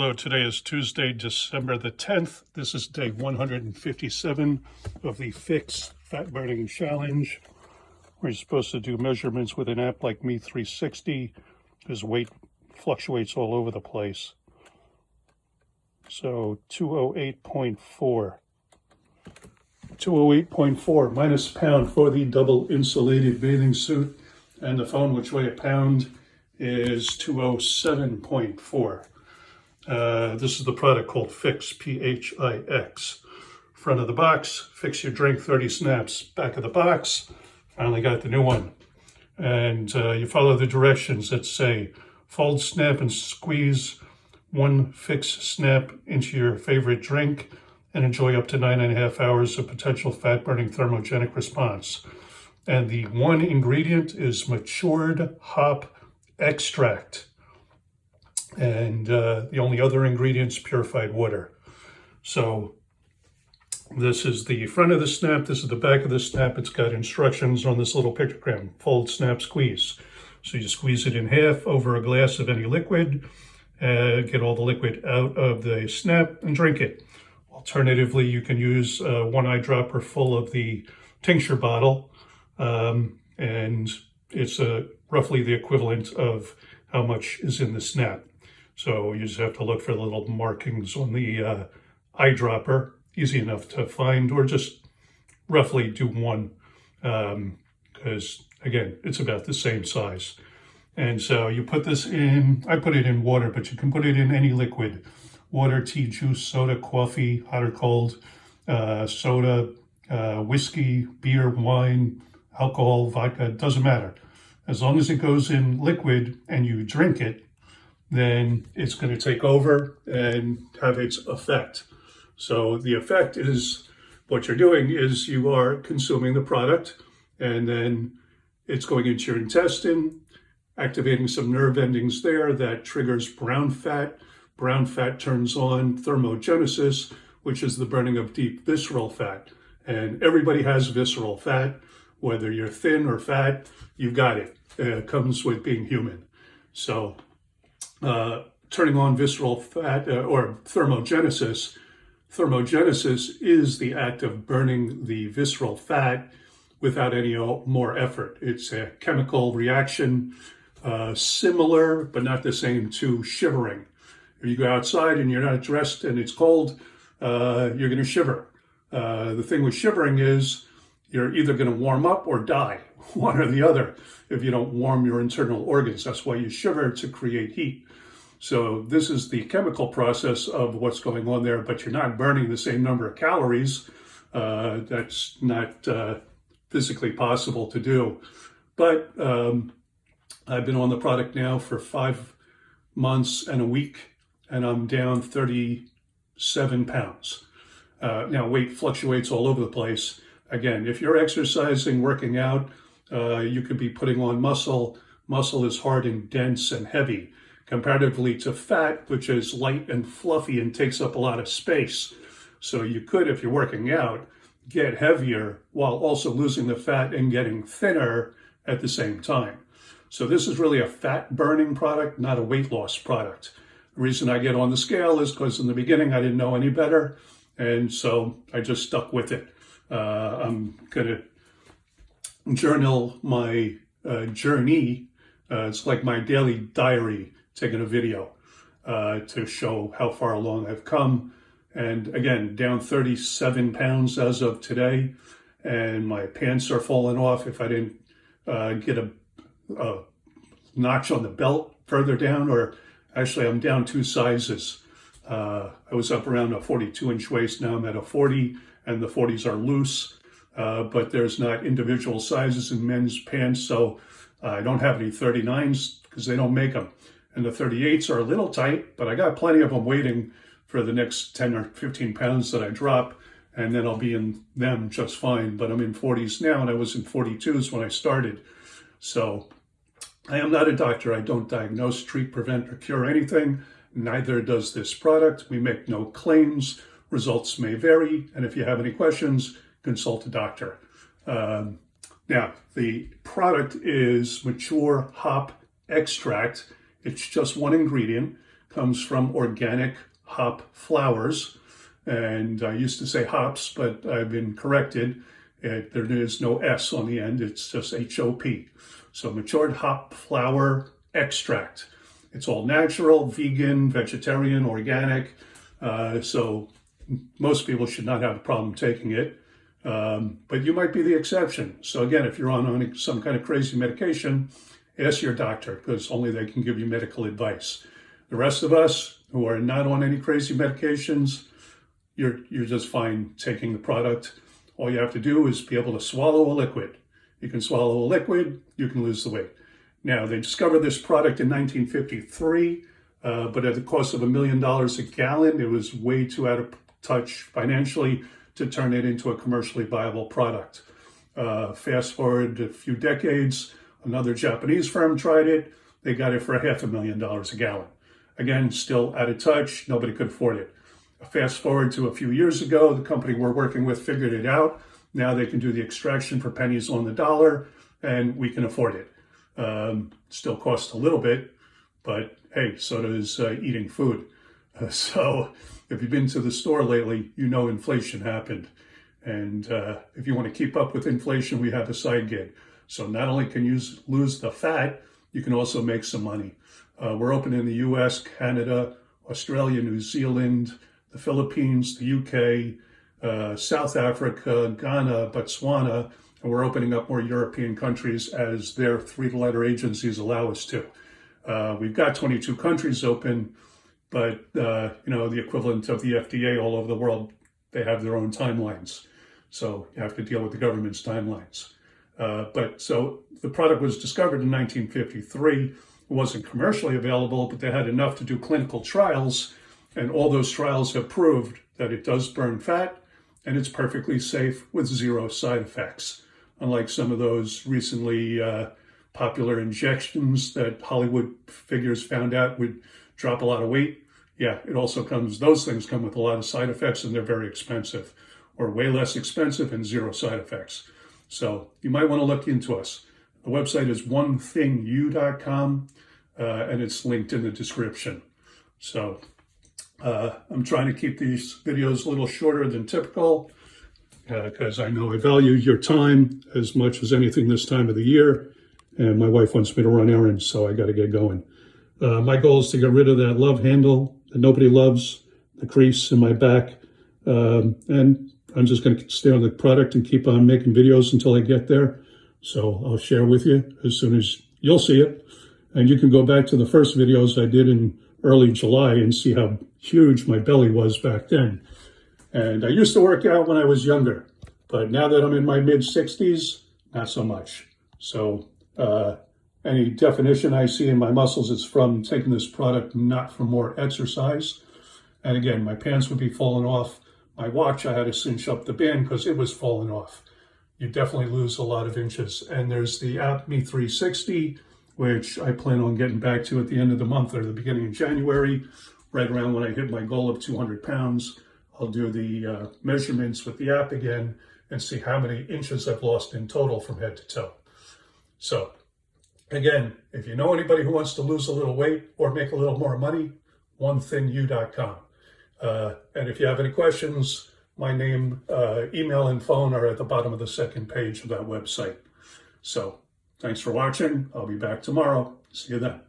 Hello, today is Tuesday, December the 10th. This is day 157 of the pHix Fat Burning Challenge. We're supposed to do measurements with an app like Me360 because weight fluctuates all over the place. So 208.4. 208.4 minus a pound for the double insulated bathing suit, and the phone, which weigh a pound, is 207.4. This is the product called pHix, pHix. Front of the box, fix your drink, 30 snaps. Back of the box, finally got the new one. And you follow the directions that say fold, snap, and squeeze one pHix snap into your favorite drink and enjoy up to 9.5 hours of potential fat-burning thermogenic response. And the one ingredient is matured hop extract. And the only other ingredients, purified water. So this is the front of the snap, this is the back of the snap. It's got instructions on this little pictogram: fold, snap, squeeze. So you squeeze it in half over a glass of any liquid, get all the liquid out of the snap and drink it. Alternatively, you can use one eyedropper full of the tincture bottle, and it's roughly the equivalent of how much is in the snap. So you just have to look for the little markings on the eyedropper, easy enough to find, or just roughly do one, because again, it's about the same size. And so you put this in, I put it in water, but you can put it in any liquid: water, tea, juice, soda, coffee, hot or cold, soda, whiskey, beer, wine, alcohol, vodka, it doesn't matter. As long as it goes in liquid and you drink it, then it's going to take over and have its effect. So the effect is, what you're doing is you are consuming the product, and then it's going into your intestine, activating some nerve endings there that triggers brown fat. Brown fat turns on thermogenesis, which is the burning of deep visceral fat. And everybody has visceral fat, whether you're thin or fat, you've got it. It comes with being human. So turning on visceral fat or thermogenesis. Thermogenesis is the act of burning the visceral fat without any more effort. It's a chemical reaction similar but not the same to shivering. If you go outside and you're not dressed and it's cold, you're going to shiver. The thing with shivering is you're either going to warm up or die, one or the other, if you don't warm your internal organs. That's why you shiver, to create heat. So this is the chemical process of what's going on there, but you're not burning the same number of calories. That's not physically possible to do. But I've been on the product now for 5 months and a week, and I'm down 37 pounds. Now, weight fluctuates all over the place. Again, if you're exercising, working out, you could be putting on muscle. Muscle is hard and dense and heavy, comparatively to fat, which is light and fluffy and takes up a lot of space. So you could, if you're working out, get heavier while also losing the fat and getting thinner at the same time. So this is really a fat burning product, not a weight loss product. The reason I get on the scale is because in the beginning I didn't know any better, and so I just stuck with it. I'm going to journal my journey. It's like my daily diary, taking a video to show how far along I've come. And again, down 37 pounds as of today, and my pants are falling off if I didn't get a notch on the belt further down, or actually I'm down 2 sizes. I was up around a 42-inch waist, now I'm at a 40, and the 40s are loose, but there's not individual sizes in men's pants, so I don't have any 39s because they don't make them. And the 38s are a little tight, but I got plenty of them waiting for the next 10 or 15 pounds that I drop, and then I'll be in them just fine. But I'm in 40s now, and I was in 42s when I started. So I am not a doctor. I don't diagnose, treat, prevent, or cure anything. Neither does this product. We make no claims. Results may vary, and if you have any questions, consult a doctor. Now, the product is mature hop extract. It's just one ingredient. comes from organic hop flours. And I used to say hops, but I've been corrected. There is no S on the end, it's just HOP. So matured hop flour extract. It's all natural, vegan, vegetarian, organic. So most people should not have a problem taking it. But you might be the exception. So again, if you're on some kind of crazy medication, ask your doctor, because only they can give you medical advice. The rest of us who are not on any crazy medications, you're just fine taking the product. All you have to do is be able to swallow a liquid. You can swallow a liquid, you can lose the weight. Now, they discovered this product in 1953, but at the cost of $1 million a gallon, it was way too out of touch financially to turn it into a commercially viable product. Fast forward a few decades, another Japanese firm tried it. They got it for $500,000 a gallon. Again, still out of touch, nobody could afford it. Fast forward to a few years ago, the company we're working with figured it out. Now they can do the extraction for pennies on the dollar, and we can afford it. Still costs a little bit, but hey, so does eating food. So if you've been to the store lately, you know inflation happened. And if you want to keep up with inflation, we have a side gig. So not only can you lose the fat, you can also make some money. We're open in the US, Canada, Australia, New Zealand, the Philippines, the UK, South Africa, Ghana, Botswana, and we're opening up more European countries as their three-letter agencies allow us to. We've got 22 countries open, but the equivalent of the FDA all over the world, they have their own timelines. So you have to deal with the government's timelines. So the product was discovered in 1953. It wasn't commercially available, but they had enough to do clinical trials. And all those trials have proved that it does burn fat and it's perfectly safe with zero side effects. Unlike some of those recently popular injections that Hollywood figures found out would drop a lot of weight. Yeah, those things come with a lot of side effects and they're very expensive, or way less expensive and zero side effects. So you might want to look into us. The website is onethingyou.com and it's linked in the description. So I'm trying to keep these videos a little shorter than typical because I know I value your time as much as anything this time of the year. And my wife wants me to run errands, so I got to get going. My goal is to get rid of that love handle that nobody loves, the crease in my back. And I'm just going to stay on the product and keep on making videos until I get there. So I'll share with you as soon as you'll see it. And you can go back to the first videos I did in early July and see how huge my belly was back then. And I used to work out when I was younger, but now that I'm in my mid-60s, not so much. So any definition I see in my muscles is from taking this product, not from more exercise. And again, my pants would be falling off. My watch, I had to cinch up the band because it was falling off. You definitely lose a lot of inches. And there's the app Me 360, which I plan on getting back to at the end of the month or the beginning of January, right around when I hit my goal of 200 pounds. I'll do the measurements with the app again and see how many inches I've lost in total from head to toe. So again, if you know anybody who wants to lose a little weight or make a little more money, onethingyou.com. And if you have any questions, my name, email, and phone are at the bottom of the second page of that website. So thanks for watching. I'll be back tomorrow. See you then.